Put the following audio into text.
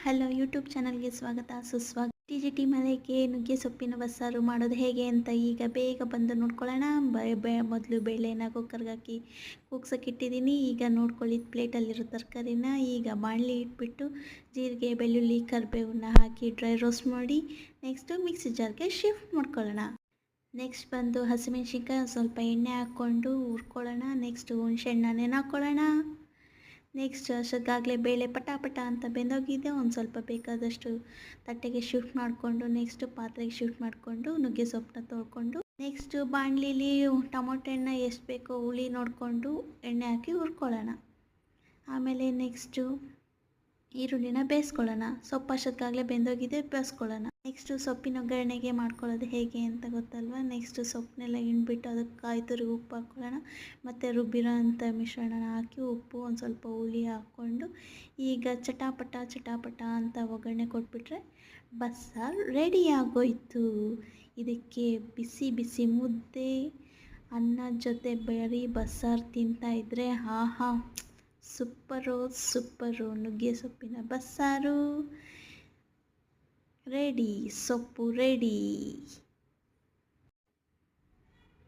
Hello YouTube ಚಾನಲ್ಗೆ ಸ್ವಾಗತ ಸುಸ್ವಾಗತ. ಟಿ ಮನೆಗೆ ನುಗ್ಗೆ ಸೊಪ್ಪಿನ ಬಸ್ಸಾರು ಮಾಡೋದು ಹೇಗೆ ಅಂತ ಈಗ ಬೇಗ ಬಂದು ನೋಡ್ಕೊಳ್ಳೋಣ. ಮೊದಲು ಬೇಳೆನ ಕುಕ್ಕರ್ಗೆ ಹಾಕಿ ಕೂಗ್ಸೋಕ್ಕಿಟ್ಟಿದ್ದೀನಿ. ಈಗ ನೋಡ್ಕೊಳ್ಳಿ, ಪ್ಲೇಟಲ್ಲಿರೋ ತರಕಾರಿನ ಈಗ ಬಾಣಲಿ ಇಟ್ಬಿಟ್ಟು ಜೀರಿಗೆ, ಬೆಳ್ಳುಳ್ಳಿ, ಕರಿಬೇವನ್ನ ಹಾಕಿ ಡ್ರೈ ರೋಸ್ಟ್ ಮಾಡಿ ನೆಕ್ಸ್ಟು ಮಿಕ್ಸಿ ಜಾರ್ಗೆ ಶಿಫ್ಟ್ ಮಾಡ್ಕೊಳ್ಳೋಣ. ನೆಕ್ಸ್ಟ್ ಬಂದು ಹಸಿಮೆಣ್ಸಿನ್ಕಾಯಿ ಸ್ವಲ್ಪ ಎಣ್ಣೆ ಹಾಕ್ಕೊಂಡು ಹುರ್ಕೊಳ್ಳೋಣ. ನೆಕ್ಸ್ಟು ಹುಣಸೆಹಣ್ಣು ನೆನೆ ಹಾಕ್ಕೊಳ್ಳೋಣ. ನೆಕ್ಸ್ಟ್ ಅಷ್ಟೊತ್ತಾಗಲೇ ಬೇಳೆ ಪಟ ಅಂತ ಬೆಂದೋಗಿದೆ. ಒಂದು ಸ್ವಲ್ಪ ಬೇಕಾದಷ್ಟು ತಟ್ಟೆಗೆ ಶಿಫ್ಟ್ ಮಾಡಿಕೊಂಡು ನೆಕ್ಸ್ಟು ಪಾತ್ರೆಗೆ ಶಿಫ್ಟ್ ಮಾಡಿಕೊಂಡು ನುಗ್ಗೆ ಸೊಪ್ಪನ್ನ ತೊಳ್ಕೊಂಡು ನೆಕ್ಸ್ಟು ಬಾಣಲಿಲಿ ಟೊಮೊಟೊ ಹಣ್ಣು ಎಷ್ಟು ಬೇಕೋ ಹುಳಿ ನೋಡಿಕೊಂಡು ಎಣ್ಣೆ ಹಾಕಿ ಹುರ್ಕೊಳ್ಳೋಣ. ಆಮೇಲೆ ನೆಕ್ಸ್ಟು ಈರುಳ್ಳಿನ ಬೇಯಿಸ್ಕೊಳ್ಳೋಣ. ಸೊಪ್ಪು ಅಷ್ಟೊತ್ತಾಗಲೇ ಬೆಂದೋಗಿದೆ, ಬೇಯಿಸ್ಕೊಳ್ಳೋಣ. ನೆಕ್ಸ್ಟು ಸೊಪ್ಪಿನ ಒಗ್ಗರಣೆಗೆ ಮಾಡ್ಕೊಳ್ಳೋದು ಹೇಗೆ ಅಂತ ಗೊತ್ತಲ್ವ. ನೆಕ್ಸ್ಟು ಸೊಪ್ಪನ್ನೆಲ್ಲ ಹಿಂಡ್ಬಿಟ್ಟು ಅದಕ್ಕೆ ಕಾಯಿ ತುರಿ ಉಪ್ಪು ಹಾಕ್ಕೊಳ್ಳೋಣ. ಮತ್ತು ರುಬ್ಬಿರೋ ಅಂಥ ಮಿಶ್ರಣನ ಹಾಕಿ ಉಪ್ಪು ಒಂದು ಸ್ವಲ್ಪ ಹುಳಿ ಹಾಕ್ಕೊಂಡು ಈಗ ಚಟಾಪಟ ಅಂತ ಒಗ್ಗರಣೆ ಕೊಟ್ಬಿಟ್ರೆ ಬಸ್ಸಾರು ರೆಡಿ ಆಗೋಯ್ತು. ಇದಕ್ಕೆ ಬಿಸಿ ಬಿಸಿ ಮುದ್ದೆ ಅನ್ನದ ಜೊತೆ ಬರೀ ಬಸ್ಸಾರು ತಿಂತಾಯಿದ್ರೆ ಆಹಾ, ಸೂಪರು ನುಗ್ಗೆ ಸೊಪ್ಪಿನ ಬಸ್ಸಾರು ರೆಡಿ, ಸೊಪ್ಪು ರೆಡಿ.